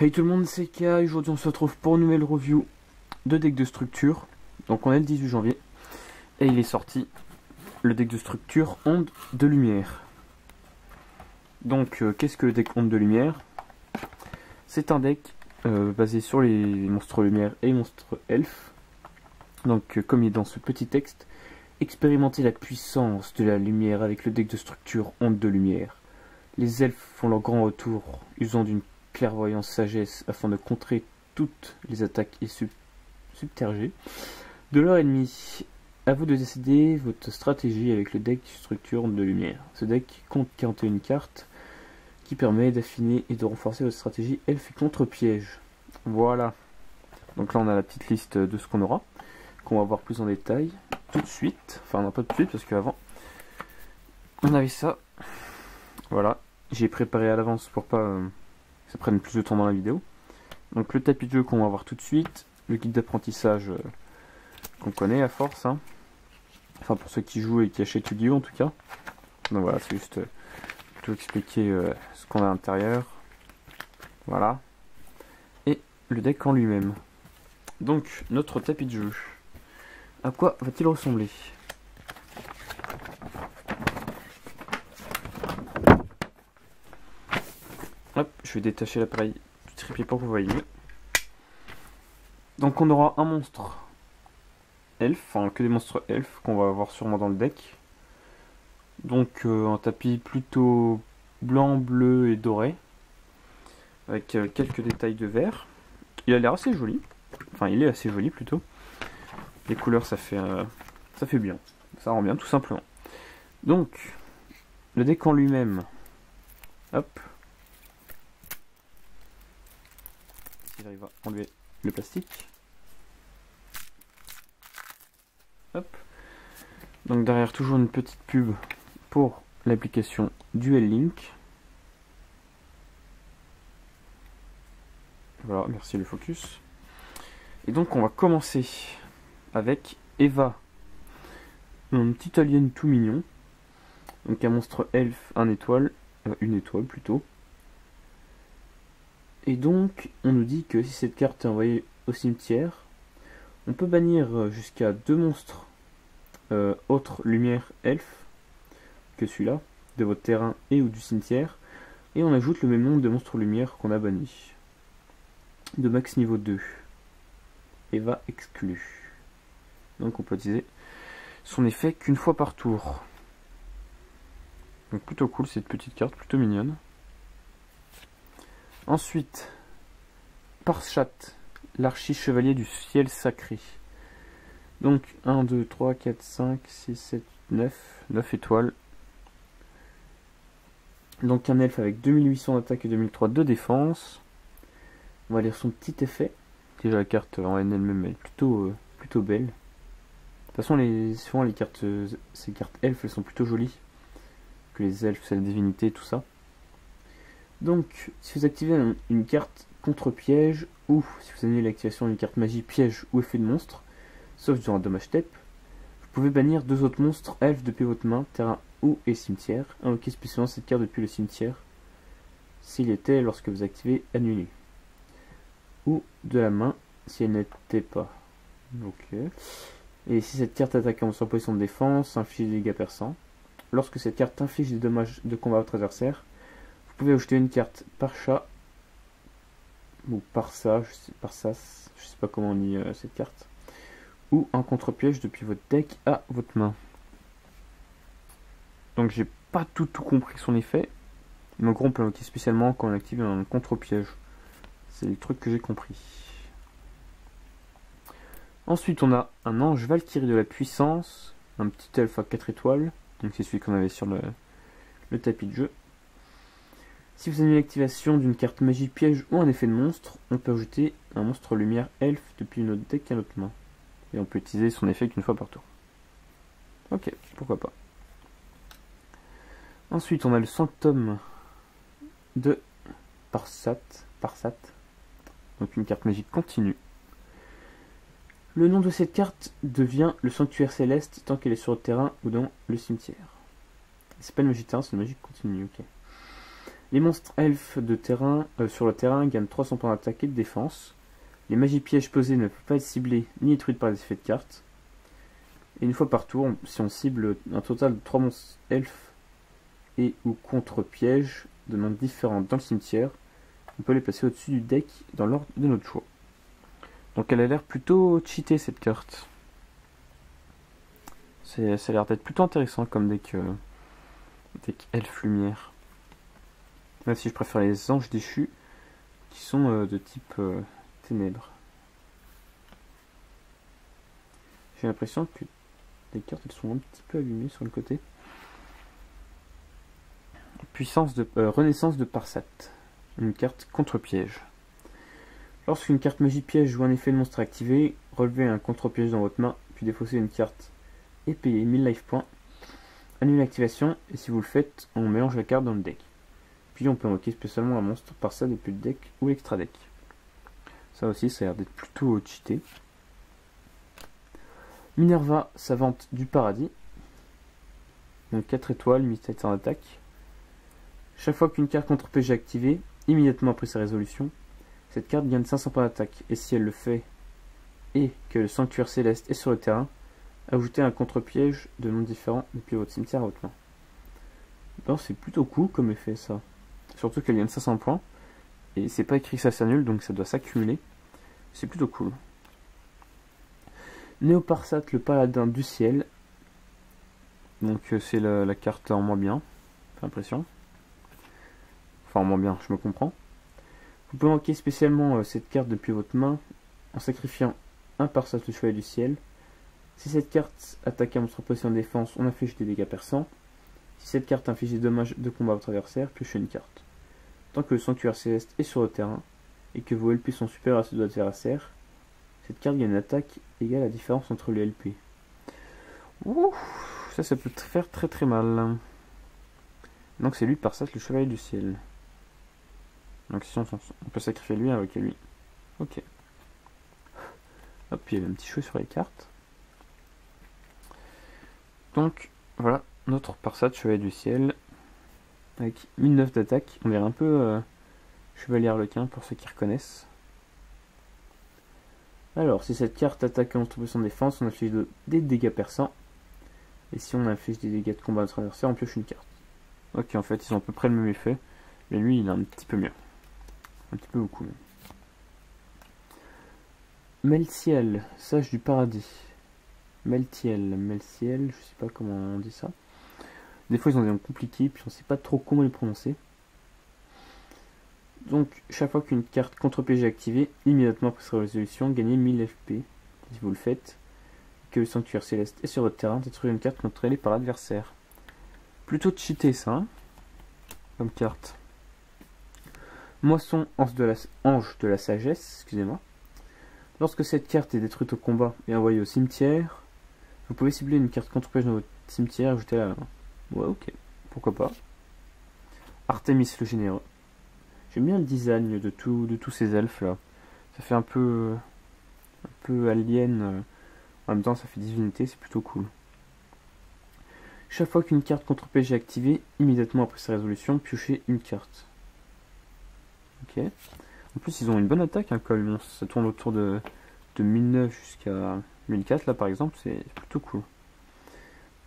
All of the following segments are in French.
Hey tout le monde, c'est Kai. Aujourd'hui on se retrouve pour une nouvelle review de deck de structure. Donc on est le 18 janvier et il est sorti le deck de structure Onde de Lumière. Donc qu'est-ce que le deck Onde de Lumière? C'est un deck basé sur les monstres lumière et monstres elfes. Donc comme il est dans ce petit texte, expérimentez la puissance de la lumière avec le deck de structure Onde de Lumière. Les elfes font leur grand retour, usant d'une clairvoyance sagesse afin de contrer toutes les attaques et subterger de leur ennemi. A vous de décider votre stratégie avec le deck structure de lumière. Ce deck compte 41 cartes qui permet d'affiner et de renforcer votre stratégie elfe et contre-piège. Voilà. Donc là on a la petite liste de ce qu'on aura, qu'on va voir plus en détail tout de suite. Enfin non, pas tout de suite parce qu'avant on avait ça. Voilà. J'ai préparé à l'avance pour pas ça prenne plus de temps dans la vidéo. Donc le tapis de jeu qu'on va voir tout de suite, le guide d'apprentissage qu'on connaît à force, hein. Enfin pour ceux qui jouent et qui achètent Yu-Gi-Oh en tout cas. Donc voilà, c'est juste tout expliquer ce qu'on a à l'intérieur. Voilà. Et le deck en lui-même. Donc notre tapis de jeu, à quoi va-t-il ressembler? Hop, je vais détacher l'appareil du trépied pour que vous voyez mieux. Donc on aura un monstre elfe, enfin que des monstres elfes qu'on va avoir sûrement dans le deck. Donc un tapis plutôt blanc, bleu et doré, avec quelques détails de vert. Il a l'air assez joli, enfin il est assez joli plutôt. Les couleurs ça fait bien, ça rend bien tout simplement. Donc le deck en lui-même, hop. Il arrive à enlever le plastique. Hop. Donc derrière toujours une petite pub pour l'application Duel Link. Voilà, merci le focus. Et donc on va commencer avec Eva, un petit alien tout mignon. Donc un monstre elfe, une étoile plutôt. Et donc, on nous dit que si cette carte est envoyée au cimetière, on peut bannir jusqu'à 2 monstres autres lumière elfe que celui-là, de votre terrain et ou du cimetière, et on ajoute le même nombre de monstres lumière qu'on a bannis. De max niveau 2. Eva exclu. Donc on peut utiliser son effet qu'une fois par tour. Donc plutôt cool cette petite carte, plutôt mignonne. Ensuite, Parchat, l'archi-chevalier du ciel sacré. Donc 1, 2, 3, 4, 5, 6, 7, 9 étoiles. Donc un elfe avec 2800 d'attaque et 2003 de défense. On va lire son petit effet. Déjà la carte en elle-même est plutôt belle. De toute façon souvent les cartes, ces cartes elfes elles sont plutôt jolies. Que les elfes, c'est la divinité, tout ça. Donc, si vous activez une carte contre-piège, ou si vous annulez l'activation d'une carte magie, piège ou effet de monstre, sauf durant un dommage TEP, vous pouvez bannir 2 autres monstres elfes depuis votre main, terrain ou et cimetière. Invoquez spécialement cette carte depuis le cimetière, s'il était lorsque vous activez annuler. Ou de la main, si elle n'était pas. Ok. Et si cette carte attaque en monstre en position de défense, inflige des dégâts perçants. Lorsque cette carte inflige des dommages de combat à votre adversaire, vous pouvez ajouter une carte par chat ou par ça, je sais pas comment on dit cette carte, ou un contre-piège depuis votre deck à votre main. Donc j'ai pas tout compris son effet, mais en gros on peut l'invoquer spécialement quand on active un contre-piège. C'est le truc que j'ai compris. Ensuite on a un ange Valkyrie de la puissance, un petit elfe à 4 étoiles, donc c'est celui qu'on avait sur le tapis de jeu. Si vous avez l'activation d'une carte magie piège ou un effet de monstre, on peut ajouter un monstre lumière elfe depuis notre deck à notre main. Et on peut utiliser son effet qu'une fois par tour. Ok, pourquoi pas. Ensuite, on a le Sanctum de Parchat. Donc une carte magique continue. Le nom de cette carte devient le Sanctuaire Céleste tant qu'elle est sur le terrain ou dans le cimetière. C'est pas une magie de terrain, c'est une magie continue, ok. Les monstres elfes de terrain, sur le terrain gagnent 300 points d'attaque et de défense. Les magies pièges posées ne peuvent pas être ciblées ni détruites par les effets de cartes. Et une fois par tour, si on cible un total de 3 monstres elfes et ou contre pièges de noms différents dans le cimetière, on peut les placer au-dessus du deck dans l'ordre de notre choix. Donc elle a l'air plutôt cheatée cette carte. Ça a l'air d'être plutôt intéressant comme deck elfe lumière. Même si je préfère les anges déchus qui sont de type ténèbres. J'ai l'impression que les cartes elles sont un petit peu allumées sur le côté. Renaissance de Parsat. Une carte contre-piège. Lorsqu'une carte magie piège joue un effet de monstre activé, relevez un contre-piège dans votre main, puis défaussez une carte et payez 1000 life points. Annulez l'activation, et si vous le faites, on mélange la carte dans le deck. Puis on peut invoquer spécialement un monstre par ça depuis le deck ou l'extra deck. Ça aussi, ça a l'air d'être plutôt cheaté. Minerva, savante du paradis. Donc 4 étoiles, 1700 d'attaque. Chaque fois qu'une carte contre-piège est activée, immédiatement après sa résolution, cette carte gagne 500 points d'attaque. Et si elle le fait, et que le sanctuaire céleste est sur le terrain, ajoutez un contre-piège de noms différents depuis votre cimetière à votre main. Ben, c'est plutôt cool comme effet ça. Surtout qu'elle gagne 500 points. Et c'est pas écrit que ça s'annule, donc ça doit s'accumuler. C'est plutôt cool. Néoparsat, le paladin du ciel. Donc c'est la carte en moins bien. J'ai l'impression. Enfin en moins bien, je me comprends. Vous pouvez manquer spécialement cette carte depuis votre main en sacrifiant un Parsat, le chevalier du ciel. Si cette carte attaque un monstre posé en défense, on inflige des dégâts perçants. Si cette carte inflige des dommages de combat à votre adversaire, piochez une carte. Tant que le sanctuaire céleste est sur le terrain et que vos LP sont supérieurs à ceux de votre adversaire, cette carte gagne une attaque égale à la différence entre les LP. Ouh, ça peut faire très très mal. Donc c'est lui Parsat, le chevalier du ciel. Donc si on peut sacrifier lui avec lui. Ok. Hop, il y a un petit cheveu sur les cartes. Donc voilà, notre Parsat, chevalier du ciel. Avec 1009 d'attaque. On dirait un peu chevalier harlequin pour ceux qui reconnaissent. Alors, si cette carte attaque un monstre posé en défense, on inflige des dégâts perçants. Et si on inflige des dégâts de combat à notre adversaire, on pioche une carte. Ok, en fait, ils ont à peu près le même effet. Mais lui, il est un petit peu mieux. Un petit peu beaucoup même. Meltiel, sage du paradis. Meltiel, je sais pas comment on dit ça. Des fois, ils ont des noms compliqués, puis on sait pas trop comment les prononcer. Donc, chaque fois qu'une carte contre-piège est activée, immédiatement après sa résolution, gagnez 1000 FP. Si vous le faites, que le sanctuaire céleste est sur votre terrain, détruisez une carte contrôlée par l'adversaire. Plutôt cheaté ça, hein, comme carte. Moisson, ange de la sagesse, excusez-moi. Lorsque cette carte est détruite au combat et envoyée au cimetière, vous pouvez cibler une carte contre-piège dans votre cimetière et ajouter à la main. Ouais, ok, pourquoi pas. Artemis le généreux. J'aime bien le design de tous ces elfes là. Ça fait un peu alien. En même temps, ça fait divinité, c'est plutôt cool. Chaque fois qu'une carte contre-piège est activée, immédiatement après sa résolution, piochez une carte. Ok. En plus, ils ont une bonne attaque, hein, quand même. Ça tourne autour de 1009 jusqu'à 1004, là par exemple, c'est plutôt cool.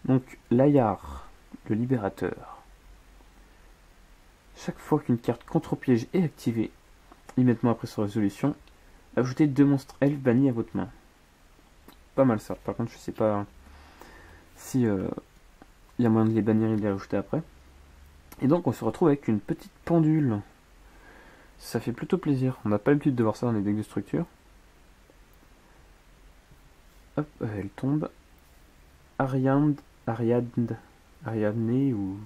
Donc, Layar, le libérateur. Chaque fois qu'une carte contre-piège est activée, immédiatement après sa résolution, ajoutez 2 monstres elfes bannis à votre main. Pas mal ça. Par contre, je sais pas si il y a moyen de les bannir et de les rajouter après. Et donc, on se retrouve avec une petite pendule. Ça fait plutôt plaisir. On n'a pas l'habitude de voir ça dans les decks de structure. Hop, elle tombe. Ariadne ou...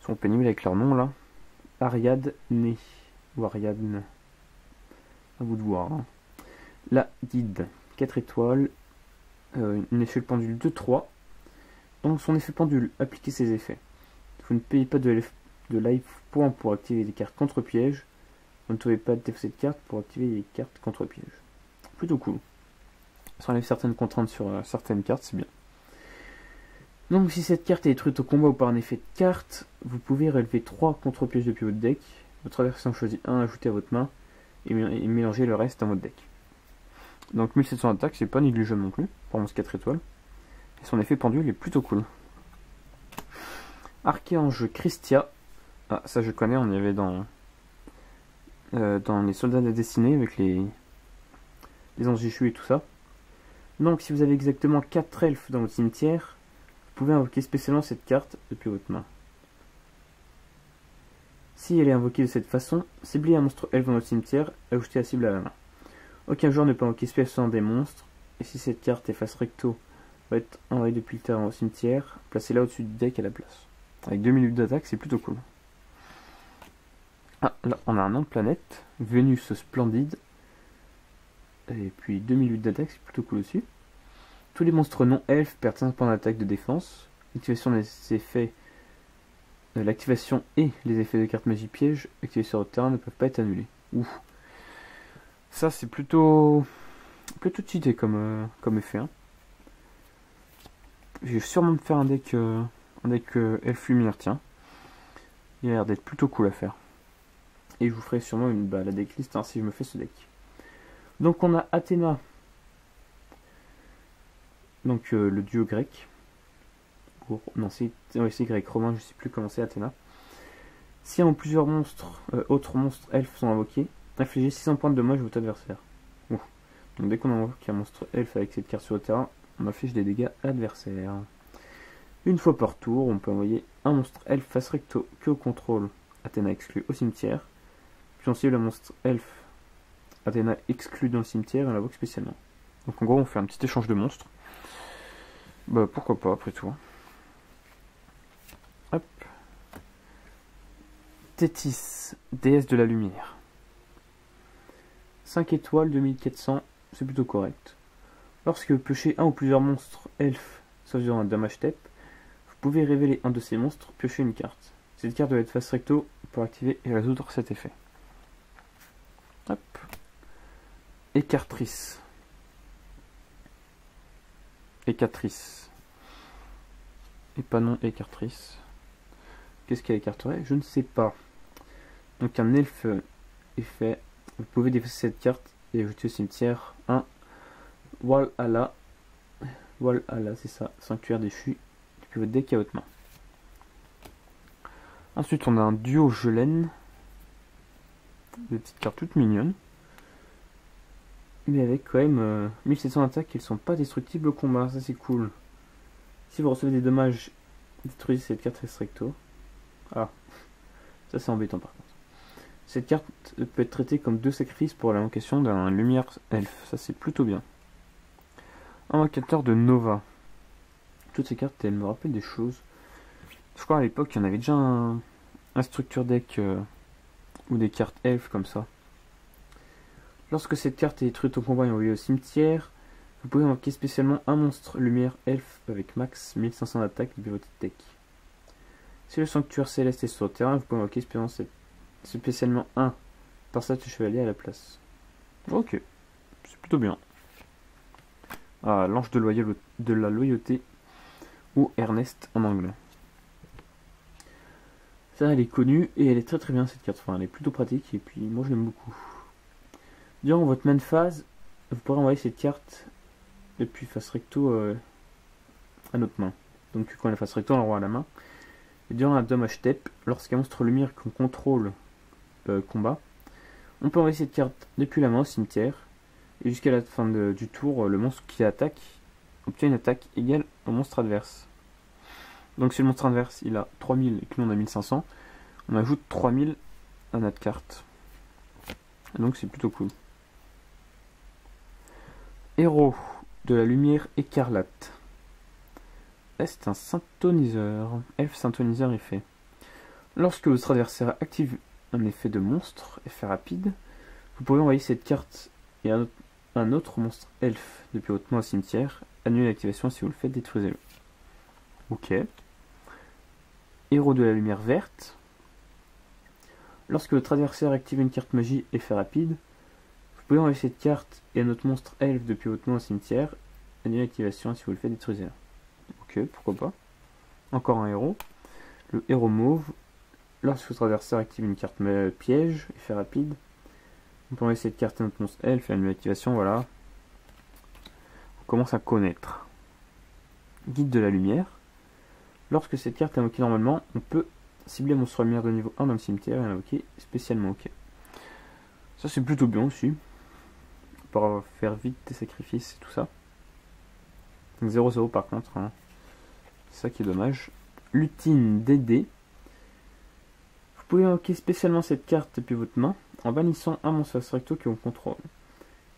Ils sont pénibles avec leur nom là. Ariadne ou Ariadne. À vous de voir. Hein. La guide. 4 étoiles. Une effet pendule de 3. Donc son effet pendule, appliquez ses effets. Vous ne payez pas de life points pour activer des cartes contre-piège. Vous ne pouvez pas défausser de cartes pour activer les cartes contre-piège. Plutôt cool. Ça enlève certaines contraintes sur certaines cartes, c'est bien. Donc si cette carte est détruite au combat ou par un effet de carte, vous pouvez relever 3 contre-pièges depuis votre deck. Votre adversaire choisit un, ajoutez à votre main et mélangez le reste dans votre deck. Donc 1700 attaques, c'est pas négligeable non plus pour 4 étoiles. Et son effet pendule est plutôt cool. Archéange Christia. Ah, ça je connais, on y avait dans les soldats de la destinée avec les anges échus et tout ça. Donc si vous avez exactement 4 elfes dans votre cimetière, vous pouvez invoquer spécialement cette carte depuis votre main. Si elle est invoquée de cette façon, ciblez un monstre elfe dans votre cimetière, ajoutez la cible à la main. Aucun joueur ne peut invoquer spécialement des monstres, et si cette carte est face recto, va être envoyée depuis le terrain au cimetière, placez-la au-dessus du deck à la place. Avec 2 minutes d'attaque, c'est plutôt cool. Ah, là, on a un nom de planète, Vénus Splendide. Et puis 2 minutes d'attaque, c'est plutôt cool aussi. Tous les monstres non elfes perdent 5 points d'attaque de défense. L'activation des effets, l'activation et les effets de cartes magie piège activés sur votre terrain ne peuvent pas être annulés. Ouh. Ça c'est plutôt cheaté comme effet. Hein. Je vais sûrement me faire un deck elfe lumière, tiens. Il a l'air d'être plutôt cool à faire. Et je vous ferai sûrement la decklist hein, si je me fais ce deck. Donc on a Athéna. Donc le dieu grec. Non, c'est grec, romain, je sais plus comment c'est Athéna. Si un ou plusieurs autres monstres elfes sont invoqués, infligez 600 points de dommage à votre adversaire. Ouh. Donc dès qu'on invoque un monstre elfe avec cette carte sur le terrain, on inflige des dégâts à l'adversaire. Une fois par tour, on peut envoyer un monstre elfe face recto que au contrôle Athéna exclu au cimetière. Puis on cible un monstre elfe Athéna exclu dans le cimetière et on l'invoque spécialement. Donc en gros on fait un petit échange de monstres. Bah pourquoi pas après tout. Hop. Tétis, déesse de la lumière. 5 étoiles, 2400, c'est plutôt correct. Lorsque vous piochez un ou plusieurs monstres elfes, sauf dans un damage step, vous pouvez révéler un de ces monstres, piocher une carte. Cette carte doit être face recto pour activer et résoudre cet effet. Hop. Écartrice. Écartrice. Et pas non écartrice. Qu'est-ce qu'elle écarterait? Je ne sais pas. Donc un elfe effet. Vous pouvez défausser cette carte et ajouter au cimetière un Walhalla. Walhalla, c'est ça. Sanctuaire déchu. Depuis votre deck à votre main. Ensuite, on a un duo Gelaine. Des petites cartes toutes mignonnes. Mais avec quand même 1700 attaques, elles sont pas destructibles au combat. Ça, c'est cool. Si vous recevez des dommages, détruisez cette carte recto. Ah, ça c'est embêtant par contre. Cette carte peut être traitée comme 2 sacrifices pour l'invocation d'un lumière elfe. Ça c'est plutôt bien. Invocateur de Nova. Toutes ces cartes, elles me rappellent des choses. Je crois à l'époque, il y en avait déjà un structure deck ou des cartes elfes comme ça. Lorsque cette carte est détruite au combat et envoyée au cimetière, vous pouvez invoquer spécialement un monstre lumière elfe avec max 1500 d'attaque depuis votre deck. Si le sanctuaire céleste est sur le terrain, vous pouvez invoquer spécialement un passage de chevalier à la place. Ok, c'est plutôt bien. Ah, l'ange de la loyauté, ou Ernest en anglais. Ça, elle est connue et elle est très très bien cette carte. Enfin, elle est plutôt pratique et puis moi je l'aime beaucoup. Durant votre main phase, vous pourrez envoyer cette carte depuis face recto à notre main. Donc quand on est face recto, on l'envoie à la main. Et durant un dommage step, lorsqu'un monstre lumière qu'on contrôle combat, on peut envoyer cette carte depuis la main au cimetière. Et jusqu'à la fin du tour, le monstre qui attaque obtient une attaque égale au monstre adverse. Donc si le monstre adverse il a 3000 et que nous on a 1500, on ajoute 3000 à notre carte. Et donc c'est plutôt cool. Héros de la lumière écarlate. C'est un synthoniseur. Elfe synthoniseur effet. Lorsque votre adversaire active un effet de monstre, effet rapide, vous pouvez envoyer cette carte et un autre monstre elfe depuis votre main au cimetière. Annulez l'activation si vous le faites, détruisez-le. Ok. Héros de la lumière verte. Lorsque votre adversaire active une carte magie effet rapide, vous pouvez envoyer cette carte et un autre monstre elfe depuis votre main au cimetière. Annulez l'activation si vous le faites, détruisez-le. Ok, pourquoi pas. Encore un héros. Le héros mauve. Lorsque votre adversaire active une carte piège, effet rapide. On peut essayer de carter notre monstre elfe et une activation, voilà. On commence à connaître. Guide de la lumière. Lorsque cette carte est invoquée normalement, on peut cibler un monstre lumière de niveau 1 dans le cimetière et l'invoquer spécialement. Ok. Ça c'est plutôt bien aussi. Pour faire vite des sacrifices et tout ça. Donc 0-0 par contre. Hein. C'est ça qui est dommage. Lutine DD. Vous pouvez invoquer spécialement cette carte depuis votre main en bannissant un monstre recto que vous contrôle.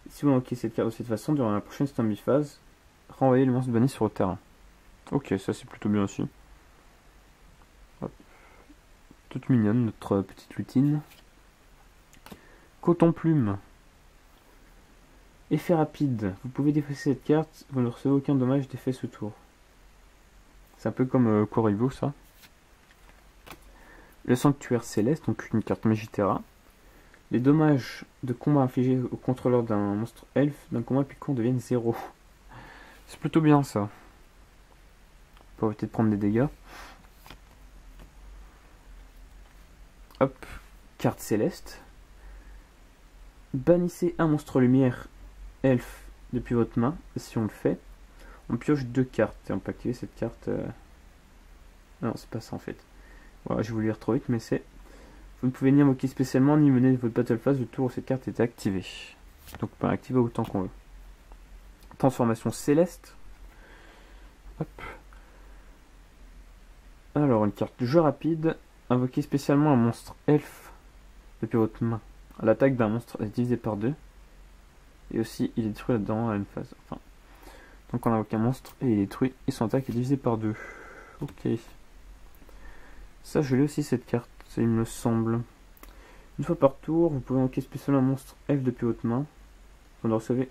Si vous invoquez cette carte de cette façon, durant la prochaine Stormy phase, renvoyez le monstre banni sur le terrain. Ok, ça c'est plutôt bien aussi. Hop. Toute mignonne notre petite lutine. Coton plume. Effet rapide. Vous pouvez défausser cette carte, vous ne recevez aucun dommage d'effet ce tour. C'est un peu comme Corrivo ça. Le sanctuaire céleste, donc une carte Magiterra. Les dommages de combat infligés au contrôleur d'un monstre elfe d'un combat piquant deviennent 0. C'est plutôt bien ça. Pour éviter de prendre des dégâts. Hop, carte céleste. Bannissez un monstre lumière elfe depuis votre main. Si on le fait, on pioche 2 cartes. Et on peut activer cette carte. Non, c'est pas ça en fait. Voilà, je vais vous lire trop vite, mais c'est... Vous ne pouvez ni invoquer spécialement, ni mener votre battle phase le tour où cette carte était activée. Donc on peut activer autant qu'on veut. Transformation céleste. Hop. Alors, une carte de jeu rapide. Invoquer spécialement un monstre elfe depuis votre main. L'attaque d'un monstre est divisée par 2. Et aussi, il est détruit là-dedans à une phase. Enfin, donc on invoque un monstre et il est détruit et son attaque est divisée par 2. Ok. Ça, je l'ai aussi cette carte, il me semble. Une fois par tour, vous pouvez invoquer spécialement un monstre elfe depuis votre main. Vous ne recevez...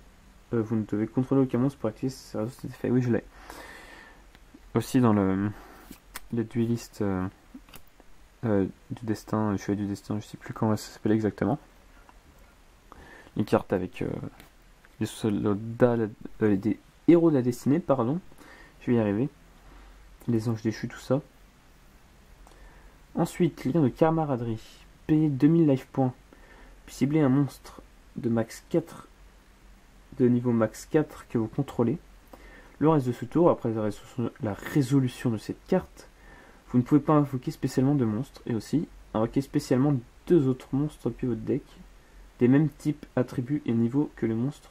vous ne devez contrôler aucun monstre pour activer cet effet. Oui, je l'ai. Aussi dans les duelistes du destin, le chevalier du destin, je sais plus comment ça s'appelle exactement. Une carte avec les soldats, des héros de la destinée, pardon. Je vais y arriver. Les anges déchus, tout ça. Ensuite, lien de camaraderie. Payez 2000 life points. Puis ciblez un monstre de max 4, de niveau max 4 que vous contrôlez. Le reste de ce tour, après la résolution de cette carte, vous ne pouvez pas invoquer spécialement de monstres. Et aussi, invoquer spécialement 2 autres monstres depuis votre deck, des mêmes types, attributs et niveaux que le monstre,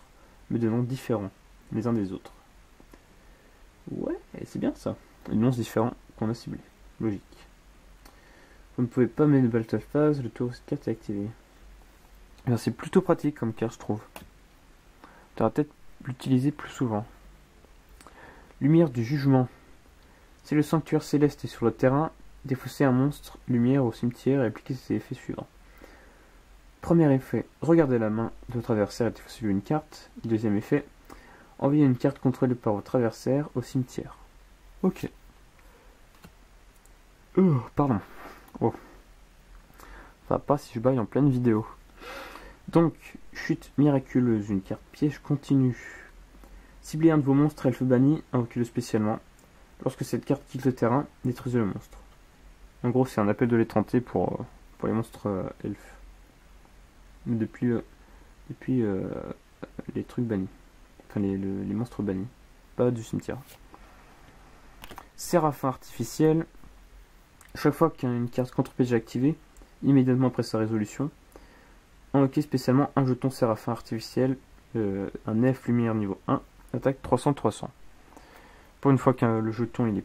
mais de noms différents, les uns des autres. Ouais, c'est bien ça. Des monstres différents qu'on a ciblés. Logique. Vous ne pouvez pas mettre de battle phase, le tour de cette carte est activé. C'est plutôt pratique comme carte, je trouve. Tu vas peut-être l'utiliser plus souvent. Lumière du jugement. Si le sanctuaire céleste est sur le terrain, défaussez un monstre lumière au cimetière et appliquez ses effets suivants. Premier effet, regardez la main de votre adversaire et défaussez-lui une carte. Deuxième effet, envoyez une carte contrôlée par votre adversaire au cimetière. Ok. Pardon. Oh. Ça va pas si je baille en pleine vidéo. Donc, chute miraculeuse, une carte piège continue. Ciblez un de vos monstres elfe banni, invoquez-le spécialement. Lorsque cette carte quitte le terrain, détruisez le monstre. En gros, c'est un appel de l'étranté pour les monstres elfes. Depuis les trucs bannis. Enfin, les monstres bannis. Pas du cimetière. Séraphin artificiel. Chaque fois qu'il y a une carte contre-piège activée, immédiatement après sa résolution, invoquez spécialement un jeton Séraphin artificiel, un elfe lumière niveau 1, attaque 300-300. Pour une fois que le jeton il n'est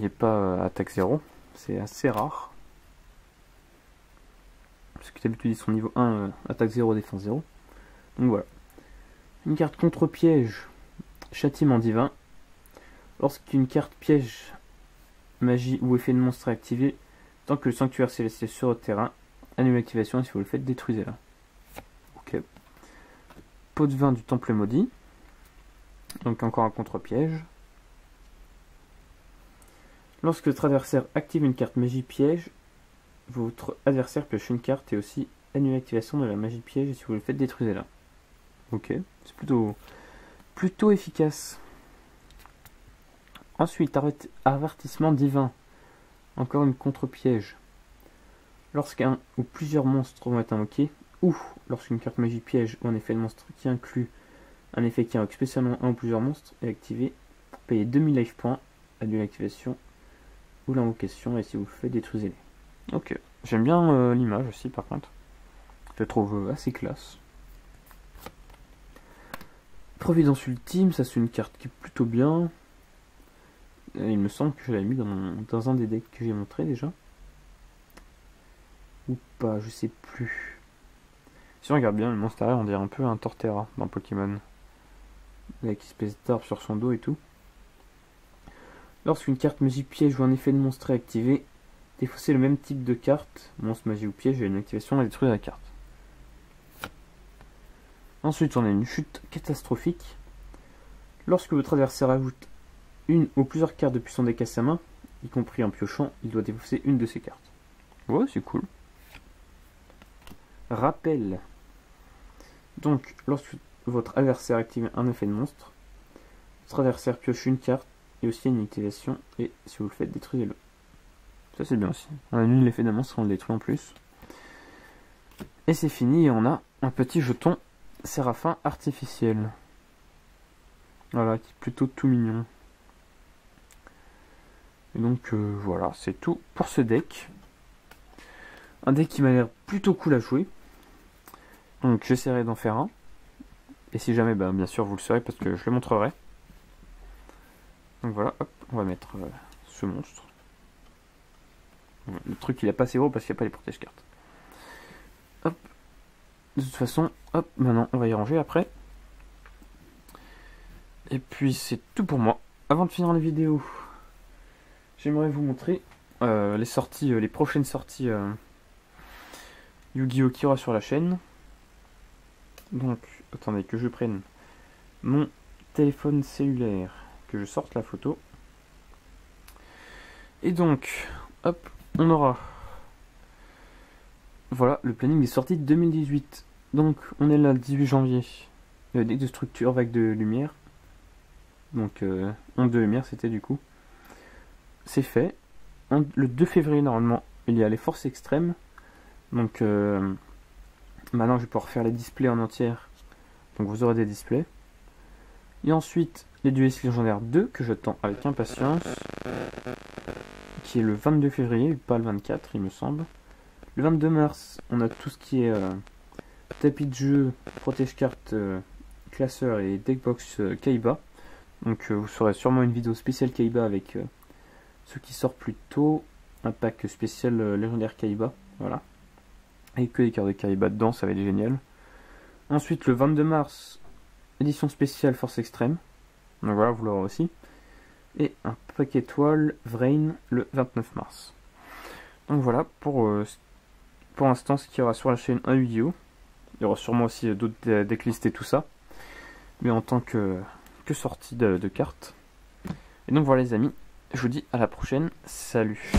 pas attaque 0, c'est assez rare. Parce que d'habitude ils sont niveau 1, attaque 0, défense 0. Donc voilà. Une carte contre-piège, châtiment divin. Lorsqu'une carte piège, magie ou effet de monstre est activé, tant que le sanctuaire céleste est sur le terrain, annulez l'activation et si vous le faites, détruisez-la. Ok. Pot de vin du temple maudit. Donc encore un contre-piège. Lorsque votre adversaire active une carte magie piège, votre adversaire pioche une carte et aussi annule l'activation de la magie piège et si vous le faites, détruisez-la. Ok, c'est plutôt efficace. Ensuite, avertissement divin. Encore une contre-piège. Lorsqu'un ou plusieurs monstres vont être invoqués, ou lorsqu'une carte magie piège ou un effet de monstre qui inclut un effet qui invoque spécialement un ou plusieurs monstres est activé, payez 2000 life points à l'activation ou l'invocation, et si vous le faites, détruisez-les. Ok, j'aime bien l'image aussi par contre. Je la trouve assez classe. Providence ultime, ça c'est une carte qui est plutôt bien. Il me semble que je l'avais mis dans un des decks que j'ai montré déjà. Ou pas, je sais plus. Si on regarde bien, le monstre on dirait un peu un Torterra dans Pokémon. Avec une espèce d'arbre sur son dos et tout. Lorsqu'une carte magie piège ou un effet de monstre est activé, défaussez le même type de carte, monstre magie ou piège, et une activation à détruire la carte. Ensuite, on a une chute catastrophique. Lorsque votre adversaire ajoute une ou plusieurs cartes depuis son deck à sa main, y compris en piochant, il doit défausser une de ses cartes. Ouais, c'est cool. Rappel. Donc, lorsque votre adversaire active un effet de monstre, votre adversaire pioche une carte et aussi une activation, et si vous le faites, détruisez-le. Ça c'est bien aussi. On annule l'effet d'un monstre, on le détruit en plus. Et c'est fini, et on a un petit jeton Séraphin artificiel. Voilà, qui est plutôt tout mignon. Et donc voilà, c'est tout pour ce deck. Un deck qui m'a l'air plutôt cool à jouer. Donc j'essaierai d'en faire un. Et si jamais, bien sûr vous le saurez parce que je le montrerai. Donc voilà, hop, on va mettre ce monstre. Le truc il est pas assez gros parce qu'il n'y a pas les protège-cartes. Hop. De toute façon, hop, maintenant on va y ranger après. Et puis c'est tout pour moi. Avant de finir la vidéo, j'aimerais vous montrer les sorties, les prochaines sorties Yu-Gi-Oh! Qui aura sur la chaîne. Donc, attendez que je prenne mon téléphone cellulaire, que je sorte la photo. Et donc, hop, on aura... Voilà, le planning des sorties de 2018. Donc, on est là le 18 janvier. Le deck de structure vague de lumière. Donc, onde de lumière, c'était du coup. C'est fait. Le 2 février, normalement, il y a les forces extrêmes. Donc, maintenant, je vais pouvoir faire les displays en entière. Donc, vous aurez des displays. Et ensuite, les duelistes légendaires 2, que j'attends avec impatience. Qui est le 22 février, pas le 24, il me semble. Le 22 mars, on a tout ce qui est tapis de jeu, protège-carte, classeur et deckbox Kaiba. Donc vous saurez sûrement une vidéo spéciale Kaiba avec ceux qui sortent plus tôt. Un pack spécial légendaire Kaiba, voilà. Et que les cartes de Kaiba dedans, ça va être génial. Ensuite, le 22 mars, édition spéciale Force Extrême. Donc voilà, vous l'aurez aussi. Et un pack étoile Vrain le 29 mars. Donc voilà, pour l'instant, ce qu'il y aura sur la chaîne un Yu-Gi-Oh! Il y aura sûrement aussi d'autres decklists et tout ça. Mais en tant que sortie de cartes. Et donc voilà les amis, je vous dis à la prochaine, salut.